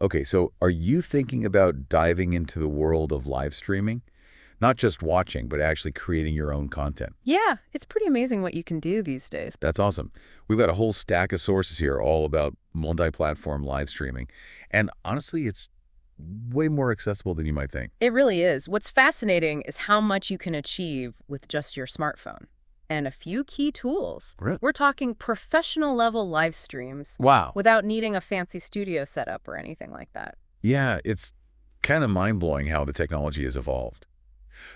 Okay, so are you thinking about diving into the world of live streaming? Not just watching, but actually creating your own content. Yeah, it's pretty amazing what you can do these days. That's awesome. We've got a whole stack of sources here all about multi-platform live streaming. And honestly, it's way more accessible than you might think. It really is. What's fascinating is how much you can achieve with just your smartphone. And a few key tools. Really? We're talking professional level live streams Wow. without needing a fancy studio setup or anything like that. Yeah, it's kind of mind-blowing how the technology has evolved.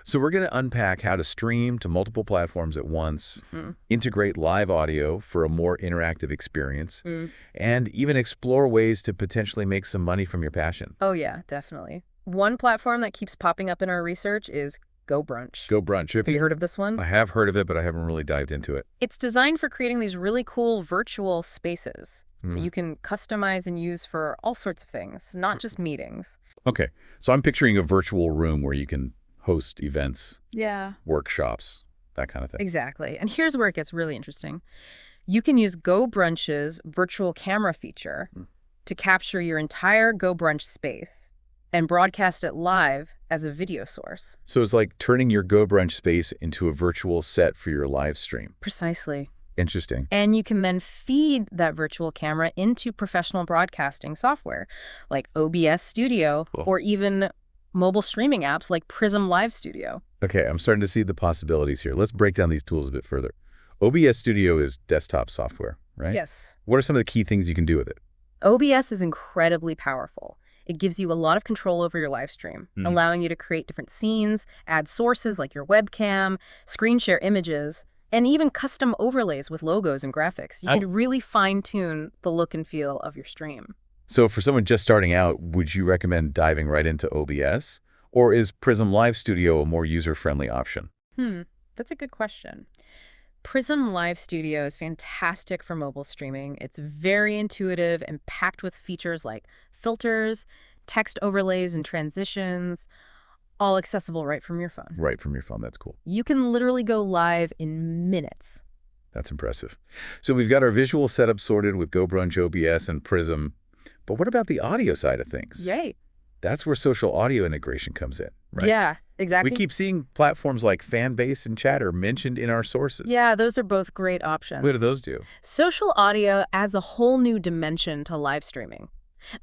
So we're going to unpack how to stream to multiple platforms at once, Mhm. integrate live audio for a more interactive experience, Mm. and even explore ways to potentially make some money from your passion. Oh yeah, definitely. One platform that keeps popping up in our research is Go Brunch. Go Brunch. Have you heard of this one? I have heard of it, but I haven't really dived into it. It's designed for creating these really cool virtual spaces that Hmm. you can customize and use for all sorts of things, not just meetings. Okay, so I'm picturing a virtual room where you can host events, Yeah. workshops, that kind of thing. Exactly. And here's where it gets really interesting. You can use Go Brunch's virtual camera feature Hmm. to capture your entire Go Brunch space and broadcast it live as a video source. So it's like turning your Go Brunch space into a virtual set for your live stream. Precisely. Interesting. And you can then feed that virtual camera into professional broadcasting software like OBS Studio Cool. or even mobile streaming apps like Prism Live Studio. Okay, I'm starting to see the possibilities here. Let's break down these tools a bit further. OBS Studio is desktop software, right? Yes. What are some of the key things you can do with it? OBS is incredibly powerful. It gives you a lot of control over your live stream, allowing you to create different scenes, add sources like your webcam, screen share images, and even custom overlays with logos and graphics. You can really fine-tune the look and feel of your stream. So for someone just starting out, would you recommend diving right into OBS? Or is Prism Live Studio a more user-friendly option? That's a good question. Prism Live Studio is fantastic for mobile streaming. It's very intuitive and packed with features like filters, text overlays, and transitions, all accessible right from your phone. Right from your phone, that's cool. You can literally go live in minutes. That's impressive. So we've got our visual setup sorted with GoBrunch, OBS, and Prism. But what about the audio side of things? Yay. That's where social audio integration comes in, right? Yeah, We exactly. keep seeing platforms like Fanbase and Chatter mentioned in our sources. Yeah, those are both great options. What do those do? Social audio adds a whole new dimension to live streaming.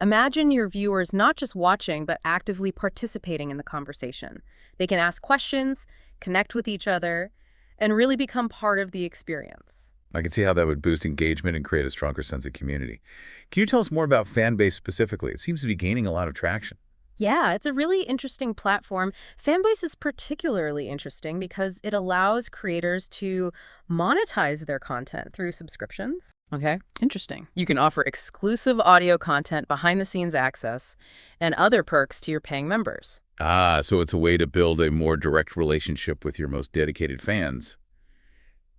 Imagine your viewers not just watching, but actively participating in the conversation. They can ask questions, connect with each other, and really become part of the experience. I can see how that would boost engagement and create a stronger sense of community. Can you tell us more about Fanbase specifically? It seems to be gaining a lot of traction. Yeah, it's a really interesting platform. Fanbase is particularly interesting because it allows creators to monetize their content through subscriptions. Okay, interesting. You can offer exclusive audio content, behind-the-scenes access, and other perks to your paying members. Ah, so it's a way to build a more direct relationship with your most dedicated fans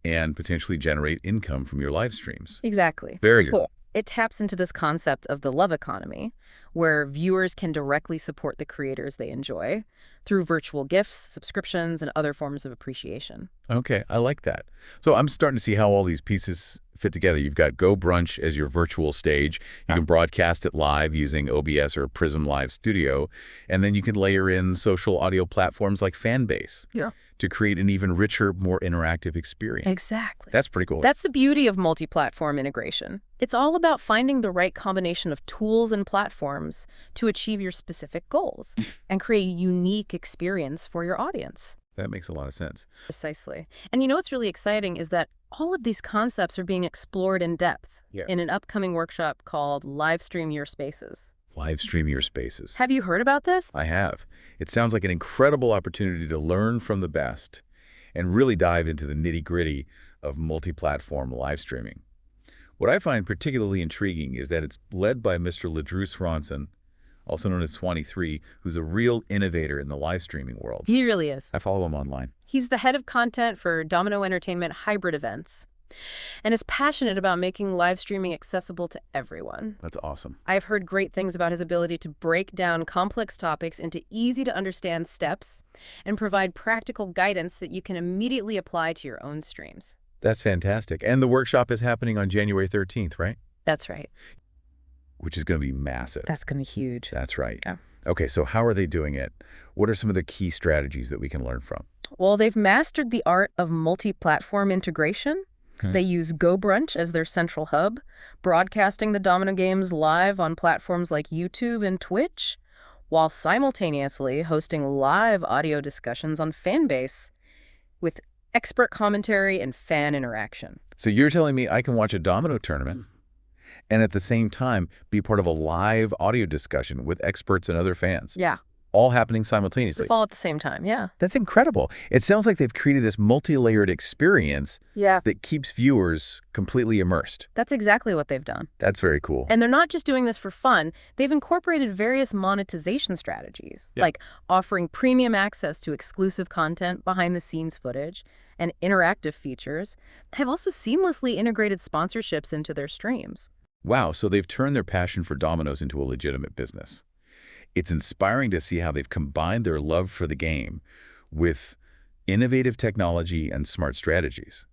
and potentially generate income from your live streams. Exactly. Very good. Cool. It taps into this concept of the love economy, where viewers can directly support the creators they enjoy through virtual gifts, subscriptions, and other forms of appreciation. Okay, I like that. So I'm starting to see how all these pieces fit together. You've got Go Brunch as your virtual stage. You can broadcast it live using OBS or Prism Live Studio. And then you can layer in social audio platforms like Fanbase to create an even richer, more interactive experience. Exactly. That's pretty cool. That's the beauty of multi-platform integration. It's all about finding the right combination of tools and platforms to achieve your specific goals and create a unique experience for your audience. That makes a lot of sense. Precisely. And you know what's really exciting is that all of these concepts are being explored in depth in an upcoming workshop called Livestream Your Spaces. Live stream your spaces. Have you heard about this? I have. It sounds like an incredible opportunity to learn from the best and really dive into the nitty-gritty of multi-platform live streaming. What I find particularly intriguing is that it's led by Mr. Ladru Swanson, also known as 23, who's a real innovator in the live streaming world. He really is. I follow him online. He's the head of content for Domino Entertainment hybrid events and is passionate about making live streaming accessible to everyone. That's awesome. I've heard great things about his ability to break down complex topics into easy-to-understand steps and provide practical guidance that you can immediately apply to your own streams. That's fantastic. And the workshop is happening on January 13th, right? That's right. which is going to be massive. That's going to be huge. That's right. Yeah. Okay, so how are they doing it? What are some of the key strategies that we can learn from? Well, they've mastered the art of multi-platform integration. They use GoBrunch as their central hub, broadcasting the Domino games live on platforms like YouTube and Twitch, while simultaneously hosting live audio discussions on Fanbase with expert commentary and fan interaction. So you're telling me I can watch a domino tournament and at the same time be part of a live audio discussion with experts and other fans, Yeah, all happening they simultaneously. fall at the same time, yeah. That's incredible. It sounds like they've created this multi-layered experience Yeah, that keeps viewers completely immersed. that's exactly what they've done. That's very cool. And they're not just doing this for fun. They've incorporated various monetization strategies, like offering premium access to exclusive content, behind-the-scenes footage, and interactive features. Have also seamlessly integrated sponsorships into their streams. Wow, so they've turned their passion for dominoes into a legitimate business. It's inspiring to see how they've combined their love for the game with innovative technology and smart strategies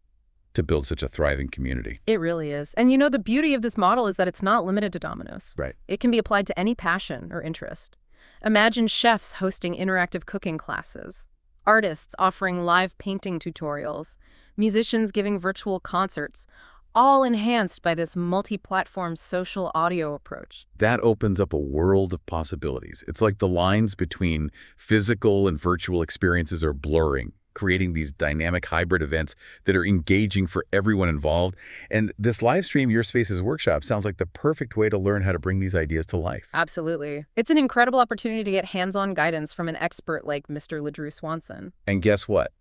to build such a thriving community. It really is. And you know, the beauty of this model is that it's not limited to dominoes. Right. It can be applied to any passion or interest. Imagine chefs hosting interactive cooking classes, artists offering live painting tutorials, musicians giving virtual concerts, all enhanced by this multi-platform social audio approach. That opens up a world of possibilities. It's like the lines between physical and virtual experiences are blurring, creating these dynamic hybrid events that are engaging for everyone involved. And this live stream Your Spaces workshop sounds like the perfect way to learn how to bring these ideas to life. Absolutely. It's an incredible opportunity to get hands-on guidance from an expert like Mr. LeDrew Swanson. And guess what?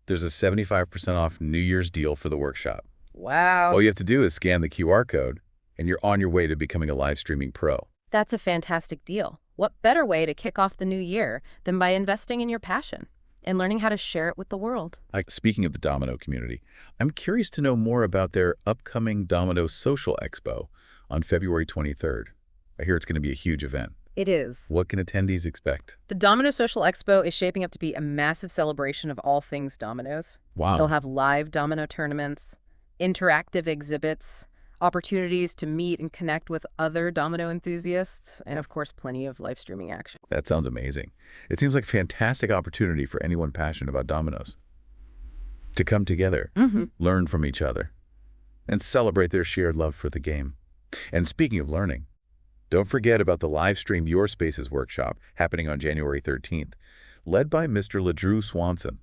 There's a 75% off New Year's deal for the workshop. Wow. All you have to do is scan the QR code, and you're on your way to becoming a live streaming pro. That's a fantastic deal. What better way to kick off the new year than by investing in your passion and learning how to share it with the world? Speaking of the Domino community, I'm curious to know more about their upcoming Domino Social Expo on February 23rd. I hear it's going to be a huge event. It is. What can attendees expect? The Domino Social Expo is shaping up to be a massive celebration of all things dominoes. Wow. They'll have live domino tournaments, interactive exhibits, opportunities to meet and connect with other domino enthusiasts, and of course, plenty of live streaming action. That sounds amazing. It seems like a fantastic opportunity for anyone passionate about dominoes to come together, learn from each other, and celebrate their shared love for the game. And speaking of learning, don't forget about the live stream Your Spaces workshop happening on January 13th, led by Mr. LeDrew Swanson,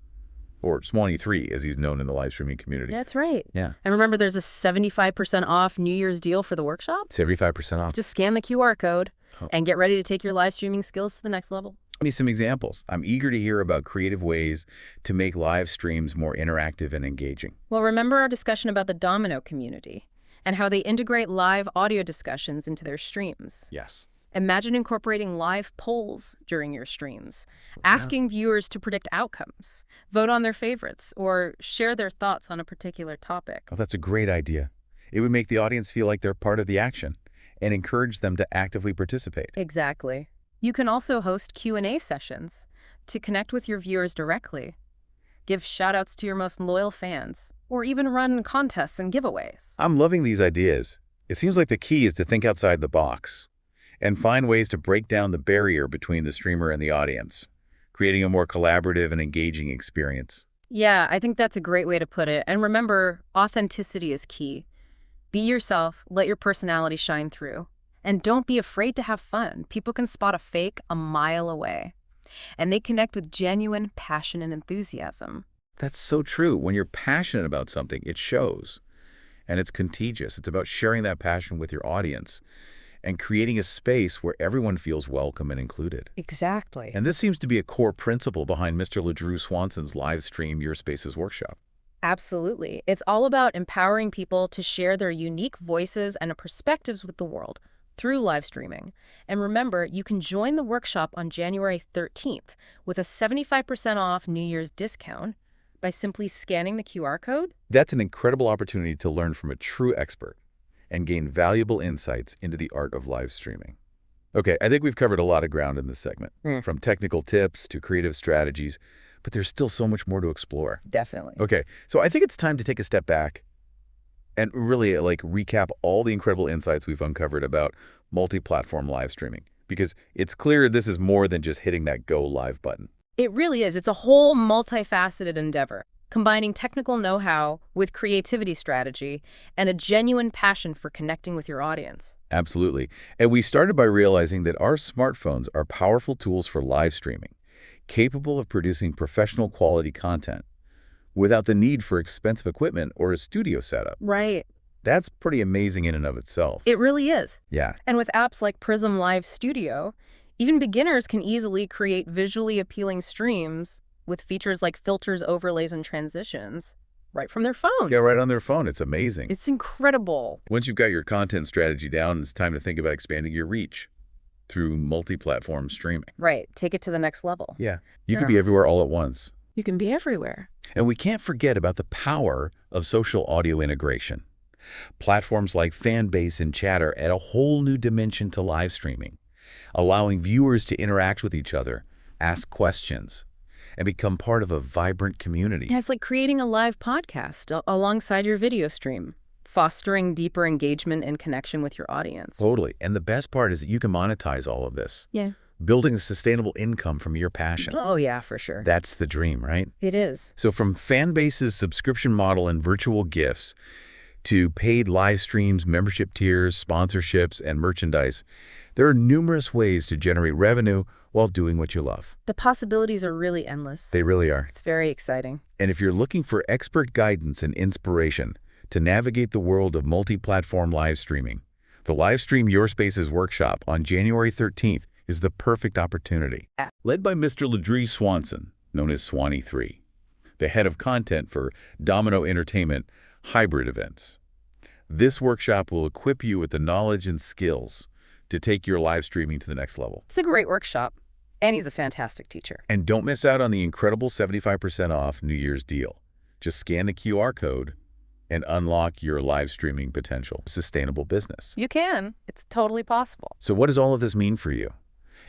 or Swanee3 as he's known in the live streaming community. That's right. Yeah. And remember, there's a 75% off New Year's deal for the workshop. 75% off. Just scan the QR code and get ready to take your live streaming skills to the next level. Give me some examples. I'm eager to hear about creative ways to make live streams more interactive and engaging. Well, remember our discussion about the domino community and how they integrate live audio discussions into their streams. Yes. Imagine incorporating live polls during your streams, asking viewers to predict outcomes, vote on their favorites, or share their thoughts on a particular topic. Oh, that's a great idea. It would make the audience feel like they're part of the action and encourage them to actively participate. Exactly. You can also host Q&A sessions to connect with your viewers directly, give shout-outs to your most loyal fans, or even run contests and giveaways. I'm loving these ideas. It seems like the key is to think outside the box and find ways to break down the barrier between the streamer and the audience, creating a more collaborative and engaging experience. Yeah, I think that's a great way to put it. And remember, authenticity is key. Be yourself, let your personality shine through. And don't be afraid to have fun. People can spot a fake a mile away. And they connect with genuine passion and enthusiasm. That's so true. When you're passionate about something, it shows. And it's contagious. It's about sharing that passion with your audience and creating a space where everyone feels welcome and included. Exactly. And this seems to be a core principle behind Mr. LeDrew Swanson's live stream Your Spaces workshop. Absolutely. It's all about empowering people to share their unique voices and perspectives with the world through live streaming. And remember, you can join the workshop on January 13th with a 75% off New Year's discount by simply scanning the QR code. That's an incredible opportunity to learn from a true expert and gain valuable insights into the art of live streaming. Okay, I think we've covered a lot of ground in this segment, from technical tips to creative strategies, but there's still so much more to explore. Definitely. Okay, so I think it's time to take a step back and really like recap all the incredible insights we've uncovered about multi-platform live streaming. Because it's clear this is more than just hitting that go live button. It really is. It's a whole multifaceted endeavor, combining technical know-how with creativity strategy and a genuine passion for connecting with your audience. Absolutely. And we started by realizing that our smartphones are powerful tools for live streaming, capable of producing professional quality content without the need for expensive equipment or a studio setup. Right. That's pretty amazing in and of itself. It really is. Yeah, And with apps like Prism Live Studio, even beginners can easily create visually appealing streams with features like filters, overlays, and transitions right from their phones. yeah, right on their phone. It's amazing. It's incredible. Once you've got your content strategy down, it's time to think about expanding your reach through multi-platform streaming. Right. Take it to the next level. Yeah, you Yeah. could be everywhere all at once. You can be everywhere. And we can't forget about the power of social audio integration. Platforms like Fanbase and Chatter add a whole new dimension to live streaming, allowing viewers to interact with each other, ask questions, and become part of a vibrant community. Yeah, it's like creating a live podcast alongside your video stream, fostering deeper engagement and connection with your audience. Totally. And the best part is that you can monetize all of this, Yeah. building a sustainable income from your passion. Oh, yeah, for sure. That's the dream, right? It is. So from Fanbase's subscription model and virtual gifts to paid live streams, membership tiers, sponsorships, and merchandise, there are numerous ways to generate revenue while doing what you love. The possibilities are really endless. They really are. It's very exciting. And if you're looking for expert guidance and inspiration to navigate the world of multi-platform live streaming, the Livestream Your Spaces workshop on January 13th is the perfect opportunity. Yeah. Led by Mr. Ladrie Swanson, known as Swanee3, the head of content for Domino Entertainment hybrid events. This workshop will equip you with the knowledge and skills to take your live streaming to the next level. It's a great workshop, and he's a fantastic teacher. And don't miss out on the incredible 75% off New Year's deal. Just scan the QR code and unlock your live streaming potential. Sustainable business. You can. It's totally possible. So what does all of this mean for you?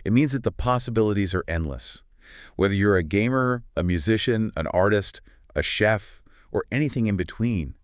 It means that the possibilities are endless. Whether you're a gamer, a musician, an artist, a chef, or anything in between,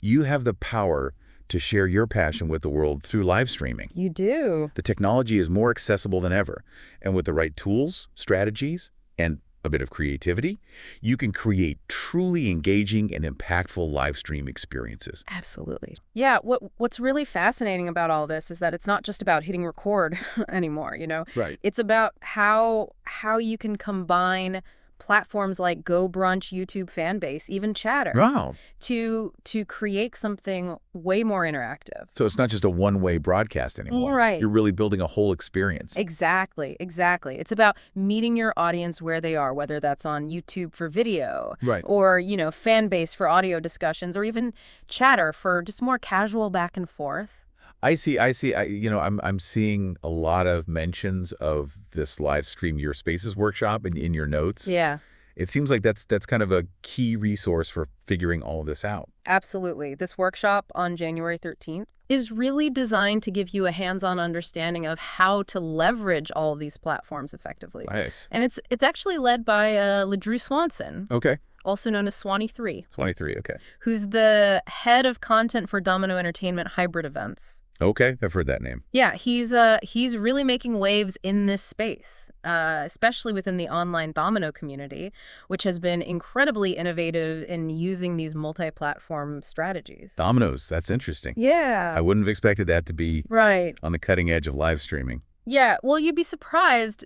you have the power to share your passion with the world through live streaming. You do. The technology is more accessible than ever, and with the right tools, strategies, and a bit of creativity, you can create truly engaging and impactful live stream experiences. Absolutely. Yeah, what's really fascinating about all this is that it's not just about hitting record anymore, you know? Right. It's about how you can combine platforms like Go Brunch, YouTube Fanbase, even Chatter, Wow. to create something way more interactive. So it's not just a one-way broadcast anymore. Right. You're really building a whole experience. Exactly, exactly. It's about meeting your audience where they are, whether that's on YouTube for video, Right. or, Fanbase for audio discussions, or even Chatter for just more casual back and forth. I see. I'm seeing a lot of mentions of this live stream Your Spaces workshop in your notes. Yeah. It seems like that's kind of a key resource for figuring all of this out. Absolutely. This workshop on January 13th is really designed to give you a hands-on understanding of how to leverage all of these platforms effectively. Nice. And it's actually led by Ladrie Swanson, Okay. also known as Swanee3, 23. Okay. who's the head of content for Domino Entertainment hybrid events. Okay. I've heard that name. Yeah, he's really making waves in this space, especially within the online domino community, which has been incredibly innovative in using these multi-platform strategies. Dominoes. That's interesting. Yeah. I wouldn't have expected that to be Right. on the cutting edge of live streaming. Yeah, well, you'd be surprised.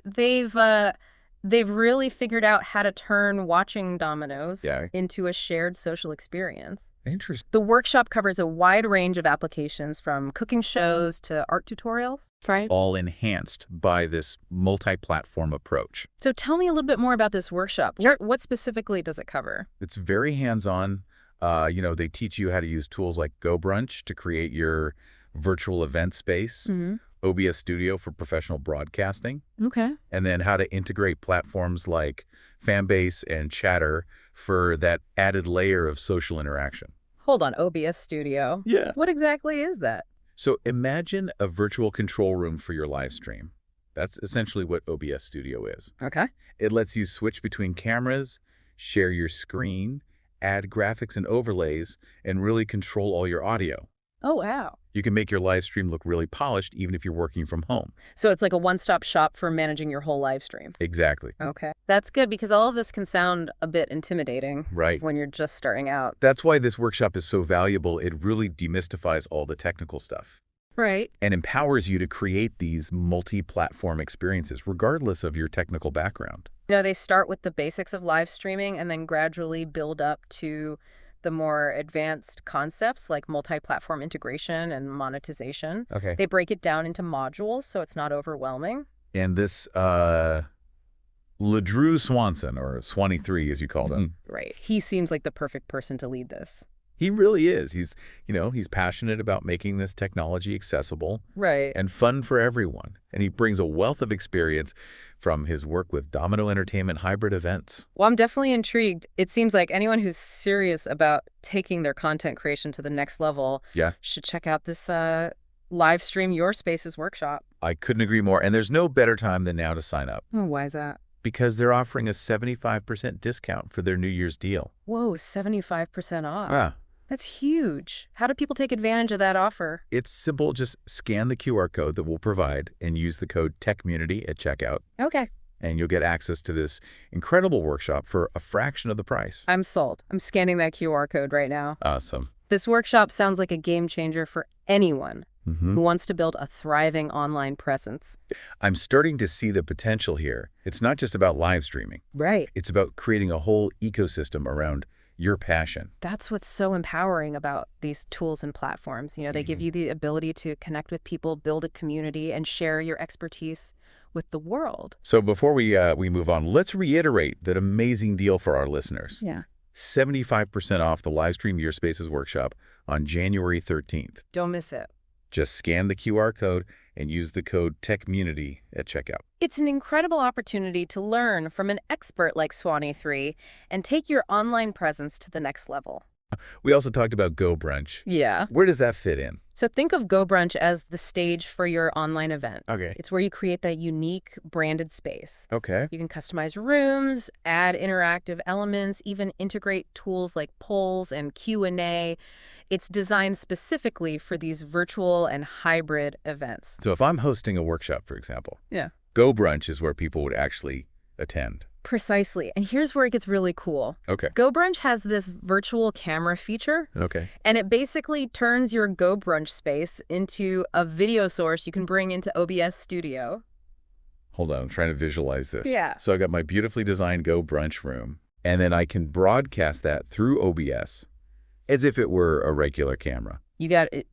They've really figured out how to turn watching dominoes Yeah. into a shared social experience. Interesting. The workshop covers a wide range of applications, from cooking shows to art tutorials. Right. All enhanced by this multi-platform approach. So tell me a little bit more about this workshop. What specifically does it cover? It's very hands-on. They teach you how to use tools like Go Brunch to create your virtual event space, Mm-hmm. OBS Studio for professional broadcasting, Okay. and then how to integrate platforms like Fanbase and Chatter for that added layer of social interaction. Hold on, OBS Studio. Yeah. What exactly is that? So imagine a virtual control room for your live stream. That's essentially what OBS Studio is. Okay. It lets you switch between cameras, share your screen, add graphics and overlays, and really control all your audio. Oh, wow. You can make your live stream look really polished even if you're working from home. So it's like a one-stop shop for managing your whole live stream. Exactly. Okay. That's good because all of this can sound a bit intimidating Right. when you're just starting out. That's why this workshop is so valuable. It really demystifies all the technical stuff Right. and empowers you to create these multi-platform experiences regardless of your technical background. You know, they start with the basics of live streaming and then gradually build up to the more advanced concepts like multi-platform integration and monetization. Okay. They break it down into modules so it's not overwhelming. And this LeDrew Swanson, or Swanee 3 as you called him, Right. He seems like the perfect person to lead this. he really is. He's passionate about making this technology accessible Right. and fun for everyone. And he brings a wealth of experience from his work with Domino Entertainment hybrid events. Well, I'm definitely intrigued. It seems like anyone who's serious about taking their content creation to the next level should check out this live stream Your Spaces workshop. I couldn't agree more. And there's no better time than now to sign up Oh, why is that? because they're offering a 75% discount for their New Year's deal. Whoa, 75% off. Ah, That's huge. How do people take advantage of that offer? it's simple. Just scan the QR code that we'll provide and use the code TechCommunity at checkout. Okay. And you'll get access to this incredible workshop for a fraction of the price. I'm sold. I'm scanning that QR code right now. Awesome. This workshop sounds like a game changer for anyone Mm-hmm. who wants to build a thriving online presence. I'm starting to see the potential here. It's not just about live streaming. Right. It's about creating a whole ecosystem around your passion. That's what's so empowering about these tools and platforms. You know, they give you the ability to connect with people, build a community, and share your expertise with the world. So before we move on, let's reiterate that amazing deal for our listeners. Yeah. 75% off the Livestream Your Spaces workshop on January 13th. Don't miss it. Just scan the QR code and use the code TechCommunity at checkout. It's an incredible opportunity to learn from an expert like Swanee 3 and take your online presence to the next level. We also talked about Go Brunch. Yeah. Where does that fit in? So think of Go Brunch as the stage for your online event. Okay. It's where you create that unique branded space. Okay. You can customize rooms, add interactive elements, even integrate tools like polls and Q&A. It's designed specifically for these virtual and hybrid events. So if I'm hosting a workshop, for example, Yeah. Go Brunch is where people would actually attend. Precisely. And here's where it gets really cool. Okay. Go Brunch has this virtual camera feature, Okay. and it basically turns your Go Brunch space into a video source you can bring into OBS Studio. Hold on. I'm trying to visualize this. Yeah. So I got my beautifully designed Go Brunch room, and then I can broadcast that through OBS as if it were a regular camera.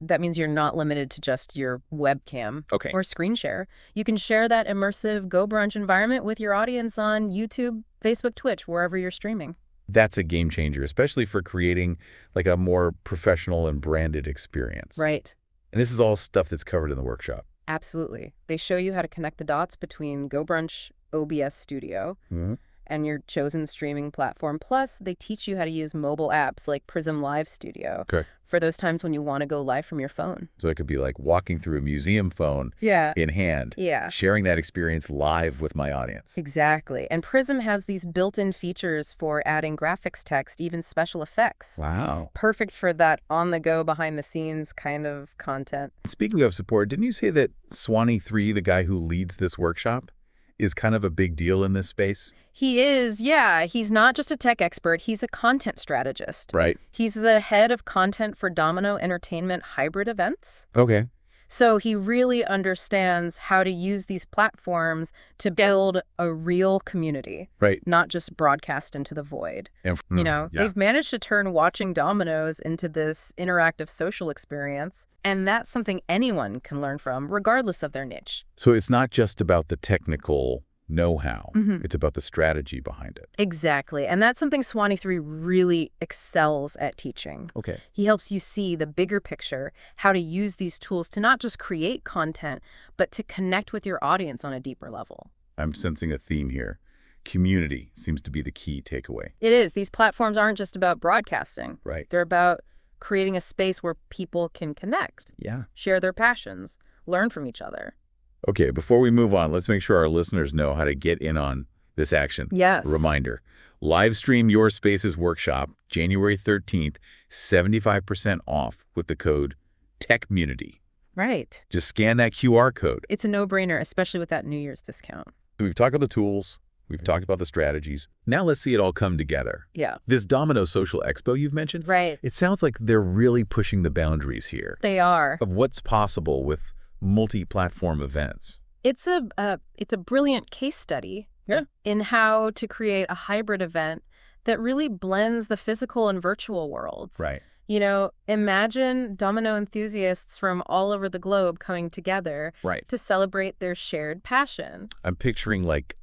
That means you're not limited to just your webcam Okay. or screen share. You can share that immersive Go Brunch environment with your audience on YouTube, Facebook, Twitch, wherever you're streaming. That's a game changer, especially for creating like a more professional and branded experience. Right. And this is all stuff that's covered in the workshop. Absolutely. They show you how to connect the dots between Go Brunch, OBS Studio, Mm-hmm. and your chosen streaming platform. Plus, they teach you how to use mobile apps like Prism Live Studio Okay. for those times when you want to go live from your phone. So it could be like walking through a museum phone Yeah. in hand, Yeah. sharing that experience live with my audience. Exactly. And Prism has these built-in features for adding graphics text, even special effects. Wow. Perfect for that on-the-go, behind-the-scenes kind of content. Speaking of support, didn't you say that Swanee 3, the guy who leads this workshop, is kind of a big deal in this space? He is, yeah. He's not just a tech expert. He's a content strategist. Right. He's the head of content for Domino Entertainment hybrid events. Okay. So he really understands how to use these platforms to build a real community, Right. not just broadcast into the void. And, You know, yeah. they've managed to turn watching dominoes into this interactive social experience, and that's something anyone can learn from, regardless of their niche. So it's not just about the technical know-how. Mhm. It's about the strategy behind it. Exactly, and that's something Swanee 3 really excels at teaching. Okay. He helps you see the bigger picture, how to use these tools to not just create content, but to connect with your audience on a deeper level. I'm sensing a theme here. Community seems to be the key takeaway. It is. These platforms aren't just about broadcasting. Right. They're about creating a space where people can connect, Yeah. share their passions, learn from each other. Okay, before we move on, let's make sure our listeners know how to get in on this action. Yes. Reminder, Livestream Your Spaces Workshop, January 13th, 75% off with the code TECHMUNITY. Right. Just scan that QR code. It's a no-brainer, especially with that New Year's discount. So we've talked about the tools. We've talked about the strategies. Now let's see it all come together. Yeah. This Domino Social Expo you've mentioned, Right. it sounds like they're really pushing the boundaries here They are. of what's possible with multi-platform events. It's a brilliant case study in how to create a hybrid event that really blends the physical and virtual worlds. Right. You know, imagine domino enthusiasts from all over the globe coming together to celebrate their shared passion. I'm picturing like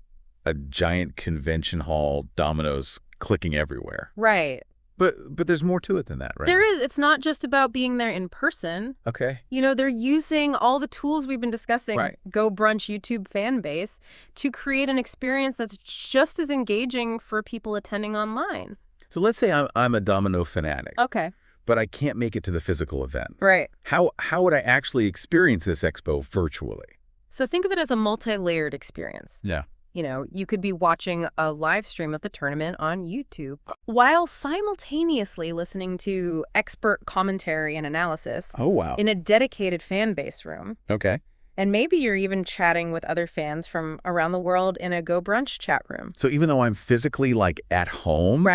a giant convention hall, dominoes clicking everywhere. Right. But there's more to it than that, right? There is. It's not just about being there in person. Okay. You know, they're using all the tools we've been discussing, Go Brunch YouTube fan base, to create an experience that's just as engaging for people attending online. So let's say I'm a domino fanatic. Okay. But I can't make it to the physical event. Right. How would I actually experience this expo virtually? So think of it as a multi-layered experience. Yeah. You know, you could be watching a live stream of the tournament on YouTube while simultaneously listening to expert commentary and analysis in a dedicated fan base room. Okay. And maybe you're even chatting with other fans from around the world in a Go Brunch chat room. So even though I'm physically like at home,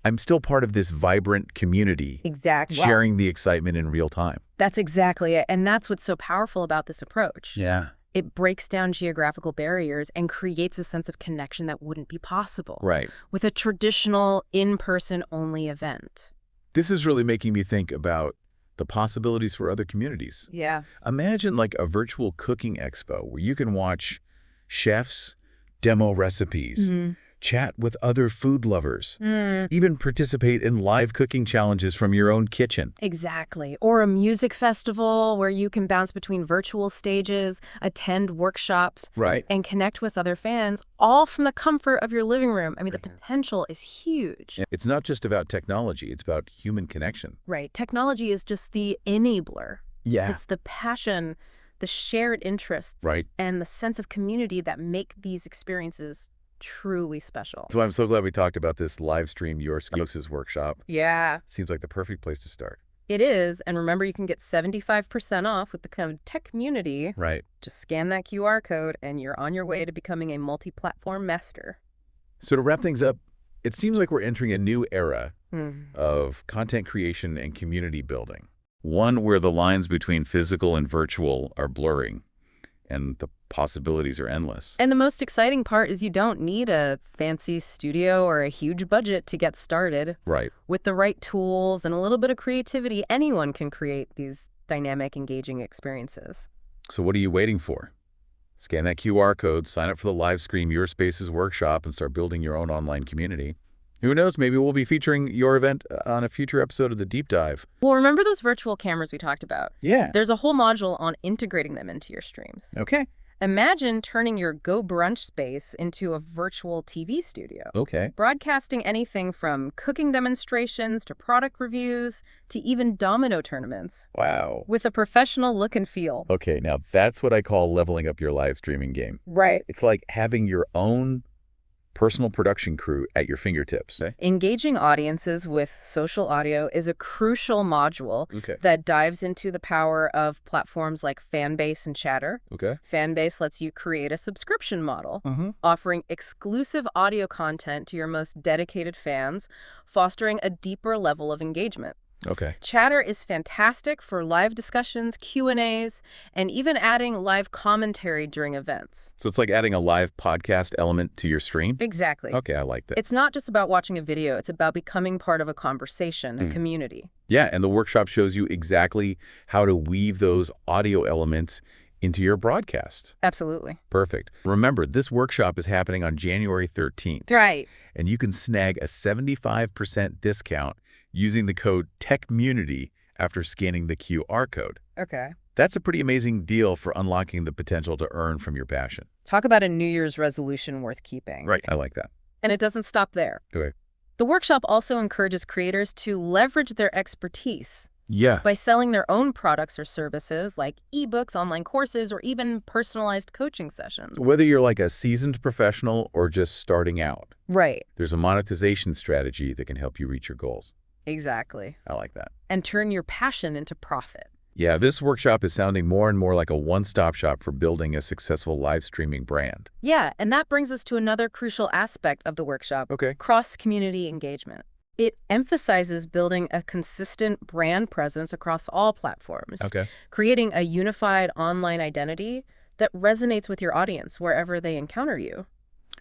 I'm still part of this vibrant community. Exactly. Sharing the excitement in real time. That's exactly it. And that's what's so powerful about this approach. Yeah. It breaks down geographical barriers and creates a sense of connection that wouldn't be possible with a traditional in-person only event. This is really making me think about the possibilities for other communities. Yeah. Imagine like a virtual cooking expo where you can watch chefs demo recipes, chat with other food lovers, even participate in live cooking challenges from your own kitchen. Exactly. Or a music festival where you can bounce between virtual stages, attend workshops, and connect with other fans, all from the comfort of your living room. I mean, the potential is huge. It's not just about technology, it's about human connection. Right. Technology is just the enabler. Yeah. It's the passion, the shared interests, and the sense of community that make these experiences truly special. So I'm so glad we talked about this live stream Your Spaces workshop. Yeah. Seems like the perfect place to start. It is. And remember, you can get 75% off with the code TECHMUNITY. Just scan that QR code and you're on your way to becoming a multi-platform master. So to wrap things up, it seems like we're entering a new era of content creation and community building. One where the lines between physical and virtual are blurring and the possibilities are endless. And the most exciting part is you don't need a fancy studio or a huge budget to get started. With the right tools and a little bit of creativity, anyone can create these dynamic, engaging experiences. So what are you waiting for? Scan that QR code, sign up for the Livestream Your Spaces workshop, and start building your own online community. Who knows, maybe we'll be featuring your event on a future episode of The Deep Dive. Well, remember those virtual cameras we talked about? Yeah. There's a whole module on integrating them into your streams. Okay. Imagine turning your Go Brunch space into a virtual TV studio. Okay. Broadcasting anything from cooking demonstrations to product reviews to even domino tournaments. Wow. With a professional look and feel. Okay, now that's what I call leveling up your live streaming game. It's like having your own personal production crew at your fingertips. Engaging audiences with social audio is a crucial module that dives into the power of platforms like Fanbase and Chatter. Fanbase lets you create a subscription model, offering exclusive audio content to your most dedicated fans, fostering a deeper level of engagement. Chatter is fantastic for live discussions, Q&As, and even adding live commentary during events. So it's like adding a live podcast element to your stream? Exactly. Okay, I like that. It's not just about watching a video, it's about becoming part of a conversation, a community. Yeah, and the workshop shows you exactly how to weave those audio elements into your broadcast. Absolutely. Perfect. Remember, this workshop is happening on January 13th. And you can snag a 75% discount using the code TECHMUNITY after scanning the QR code. That's a pretty amazing deal for unlocking the potential to earn from your passion. Talk about a New Year's resolution worth keeping. I like that. And it doesn't stop there. The workshop also encourages creators to leverage their expertise Yeah. by selling their own products or services like ebooks, online courses, or even personalized coaching sessions. Whether you're like a seasoned professional or just starting out, Right. there's a monetization strategy that can help you reach your goals. Exactly. I like that. And turn your passion into profit. Yeah, this workshop is sounding more and more like a one-stop shop for building a successful live streaming brand. Yeah, and that brings us to another crucial aspect of the workshop, Okay. cross-community engagement. It emphasizes building a consistent brand presence across all platforms, Okay. creating a unified online identity that resonates with your audience wherever they encounter you.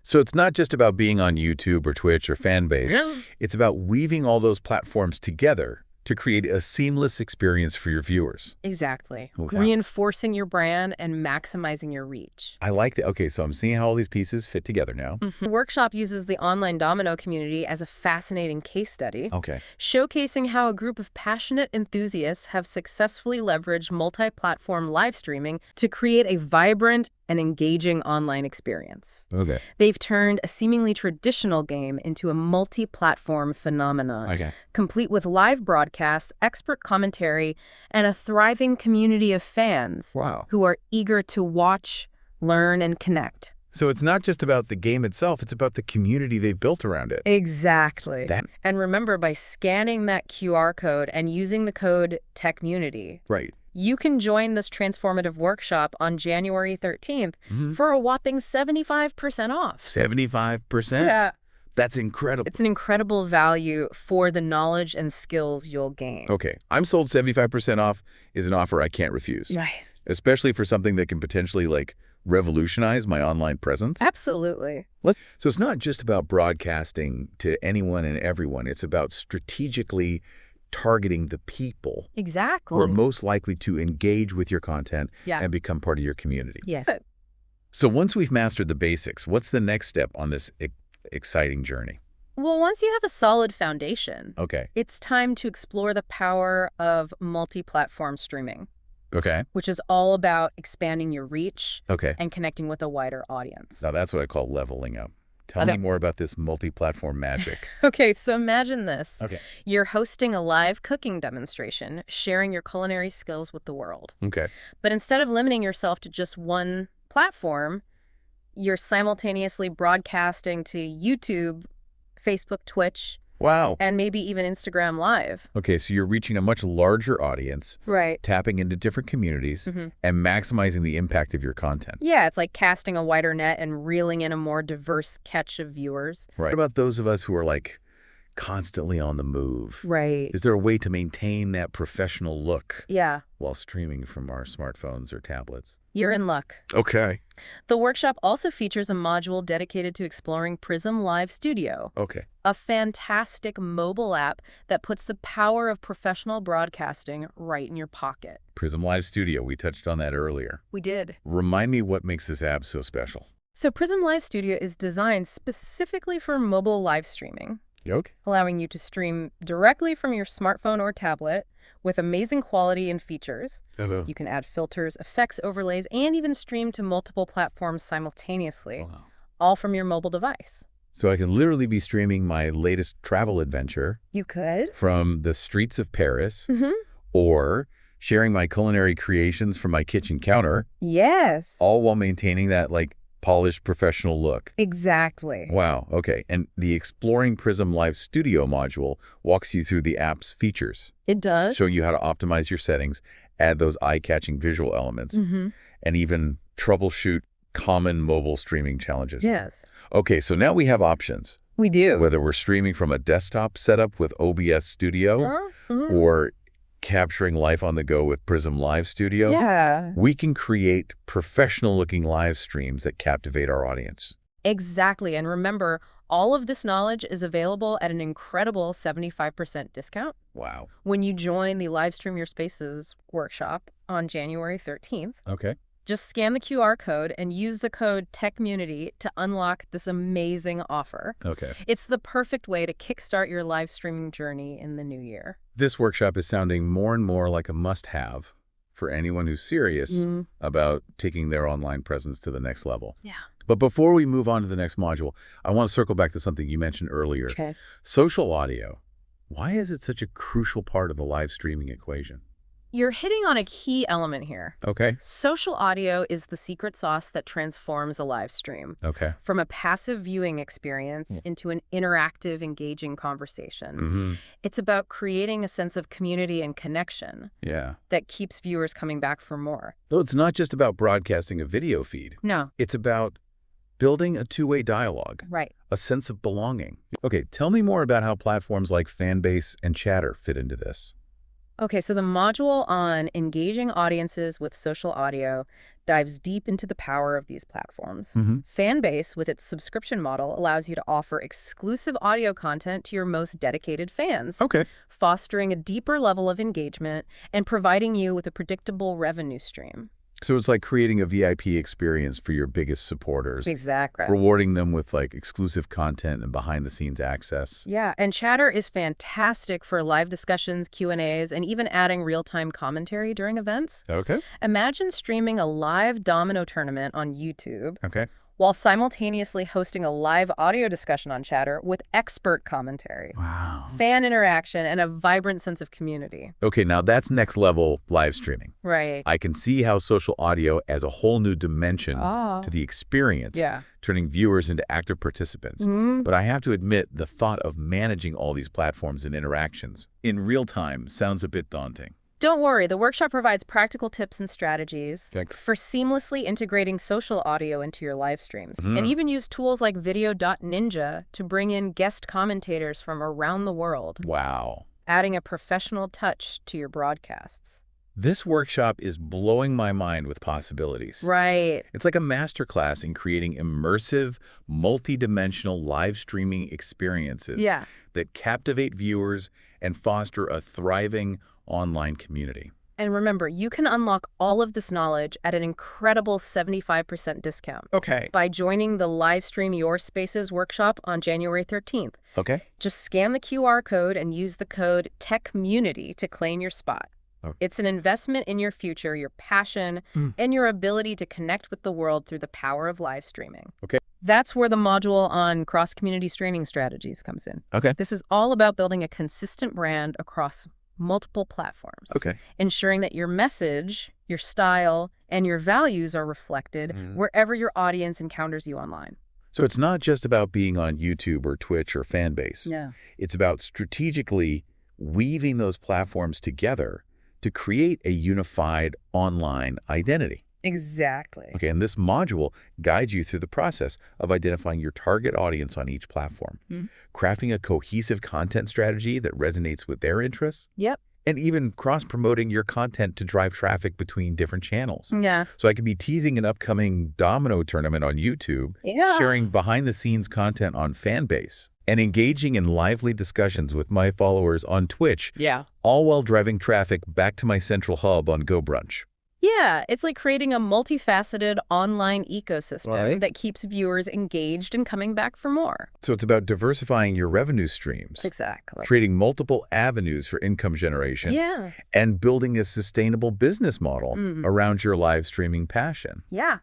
So it's not just about being on YouTube or Twitch or Fanbase. Yeah. It's about weaving all those platforms together to create a seamless experience for your viewers. Exactly. Okay. Reinforcing your brand and maximizing your reach. I like that. Okay, so I'm seeing how all these pieces fit together now. The workshop uses the online domino community as a fascinating case study, Okay. showcasing how a group of passionate enthusiasts have successfully leveraged multi-platform live streaming to create a vibrant and engaging online experience. Okay. They've turned a seemingly traditional game into a multi-platform phenomenon, Okay. complete with live broadcasts, expert commentary, and a thriving community of fans Wow. who are eager to watch, learn, and connect. So it's not just about the game itself, it's about the community they've built around it. Exactly. That- And remember, by scanning that QR code and using the code TECHMUNITY, Right. you can join this transformative workshop on January 13th Mhm. for a whopping 75% off. 75%? Yeah. That's incredible. It's an incredible value for the knowledge and skills you'll gain. Okay, I'm sold. 75% off is an offer I can't refuse. Nice. Especially for something that can potentially, like, revolutionize my online presence. Absolutely. So it's not just about broadcasting to anyone and everyone. It's about strategically targeting the people who Exactly. are most likely to engage with your content Yeah. and become part of your community. Yeah. So once we've mastered the basics, what's the next step on this exciting journey? Well, once you have a solid foundation, Okay. it's time to explore the power of multi-platform streaming, Okay. which is all about expanding your reach Okay. and connecting with a wider audience. Now that's what I call leveling up. Tell Okay. me more about this multi-platform magic. Okay, so imagine this. Okay. You're hosting a live cooking demonstration, sharing your culinary skills with the world. Okay. But instead of limiting yourself to just one platform, you're simultaneously broadcasting to YouTube, Facebook, Twitch, Wow. and maybe even Instagram Live. Okay, so you're reaching a much larger audience, Right. tapping into different communities, Mhm. and maximizing the impact of your content. Yeah, it's like casting a wider net and reeling in a more diverse catch of viewers. Right. What about those of us who are like constantly on the move? Right. Is there a way to maintain that professional look Yeah, while streaming from our smartphones or tablets? you're in luck. Okay. The workshop also features a module dedicated to exploring Prism Live Studio, Okay. a fantastic mobile app that puts the power of professional broadcasting right in your pocket. Prism Live Studio, we touched on that earlier. We did. Remind me what makes this app so special. So Prism Live Studio is designed specifically for mobile live streaming, Okay. allowing you to stream directly from your smartphone or tablet with amazing quality and features. You can add filters, effects, overlays, and even stream to multiple platforms simultaneously, Wow. all from your mobile device. So I can literally be streaming my latest travel adventure You could. from the streets of Paris, Mm-hmm. or sharing my culinary creations from my kitchen counter, Yes. all while maintaining that, like, polished professional look. Exactly. Wow, okay. And the Exploring Prism Live Studio module walks you through the app's features, It does. showing you how to optimize your settings, add those eye-catching visual elements, Mm-hmm. and even troubleshoot common mobile streaming challenges. Yes. Okay, so now we have options. We do. Whether we're streaming from a desktop setup with OBS Studio Mhm. or capturing life on the go with Prism Live Studio, Yeah. we can create professional-looking live streams that captivate our audience. Exactly. And remember, all of this knowledge is available at an incredible 75% discount Wow. when you join the Livestream Your Spaces workshop on January 13th. Okay. Just scan the QR code and use the code TECHMUNITY to unlock this amazing offer. Okay. It's the perfect way to kickstart your live streaming journey in the new year. This workshop is sounding more and more like a must-have for anyone who's serious about taking their online presence to the next level. Yeah. But before we move on to the next module, I want to circle back to something you mentioned earlier. Okay. Social audio. Why is it such a crucial part of the live streaming equation? You're hitting on a key element here. Okay. Social audio is the secret sauce that transforms a live stream Okay. from a passive viewing experience into an interactive, engaging conversation. Mm-hmm. It's about creating a sense of community and connection Yeah. that keeps viewers coming back for more. So it's not just about broadcasting a video feed. No, It's about building a two-way dialogue, right. a sense of belonging. Okay, tell me more about how platforms like Fanbase and Chatter fit into this. Okay, so the module on engaging audiences with social audio dives deep into the power of these platforms. Mm-hmm. Fanbase, with its subscription model, allows you to offer exclusive audio content to your most dedicated fans, Okay. fostering a deeper level of engagement and providing you with a predictable revenue stream. So it's like creating a VIP experience for your biggest supporters, Exactly. rewarding them with like exclusive content and behind-the-scenes access. Yeah, and Chatter is fantastic for live discussions, Q&As, and even adding real-time commentary during events. Okay. Imagine streaming a live domino tournament on YouTube Okay. while simultaneously hosting a live audio discussion on Chatter with expert commentary, Wow. fan interaction, and a vibrant sense of community. Okay, now that's next level live streaming. Right. I can see how social audio adds a whole new dimension Oh. to the experience, Yeah. turning viewers into active participants. Mhm. But I have to admit, the thought of managing all these platforms and interactions in real time sounds a bit daunting. Don't worry, the workshop provides practical tips and strategies Okay. for seamlessly integrating social audio into your live streams. And even use tools like video.ninja to bring in guest commentators from around the world, Wow. adding a professional touch to your broadcasts. This workshop is blowing my mind with possibilities. Right. It's like a masterclass in creating immersive, multi-dimensional live streaming experiences Yeah. that captivate viewers and foster a thriving online community. And remember, you can unlock all of this knowledge at an incredible 75% discount Okay. by joining the Livestream Your Spaces workshop on January 13th. Okay. Just scan the QR code and use the code TECHMUNITY to claim your spot. Oh. It's an investment in your future, your passion, and your ability to connect with the world through the power of live streaming. Okay. That's where the module on cross-community streaming strategies comes in. Okay. This is all about building a consistent brand across multiple platforms. Okay. Ensuring that your message, your style, and your values are reflected wherever your audience encounters you online. So it's not just about being on YouTube or Twitch or Fanbase. Yeah. It's about strategically weaving those platforms together to create a unified online identity. Exactly. Okay, and this module guides you through the process of identifying your target audience on each platform, crafting a cohesive content strategy that resonates with their interests, Yep. and even cross-promoting your content to drive traffic between different channels. Yeah. So I could be teasing an upcoming domino tournament on YouTube, Yeah. sharing behind-the-scenes content on Fanbase, and engaging in lively discussions with my followers on Twitch, Yeah. all while driving traffic back to my central hub on Go Brunch. Yeah, it's like creating a multifaceted online ecosystem Right. that keeps viewers engaged and coming back for more. So it's about diversifying your revenue streams, Exactly. creating multiple avenues for income generation, Yeah. and building a sustainable business model around your live streaming passion. Yeah.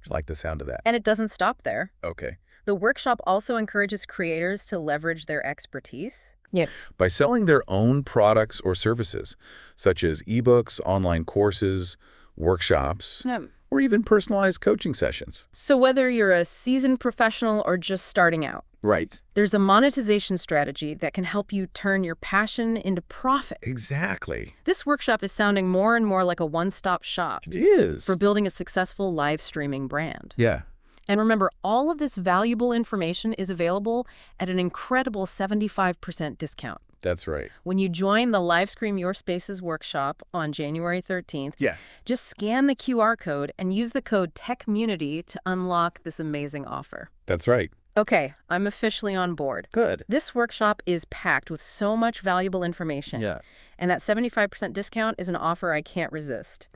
I like the sound of that. And it doesn't stop there. Okay. The workshop also encourages creators to leverage their expertise. Yeah. By selling their own products or services, such as ebooks, online courses, workshops, or even personalized coaching sessions. So whether you're a seasoned professional or just starting out, Right. there's a monetization strategy that can help you turn your passion into profit. Exactly. This workshop is sounding more and more like a one-stop shop It is. for building a successful live streaming brand. Yeah. And remember, all of this valuable information is available at an incredible 75% discount. That's right. When you join the Livestream Your Spaces workshop on January 13th, Yeah. just scan the QR code and use the code TECHMUNITY to unlock this amazing offer. That's right. Okay, I'm officially on board. Good. This workshop is packed with so much valuable information. Yeah. And that 75% discount is an offer I can't resist.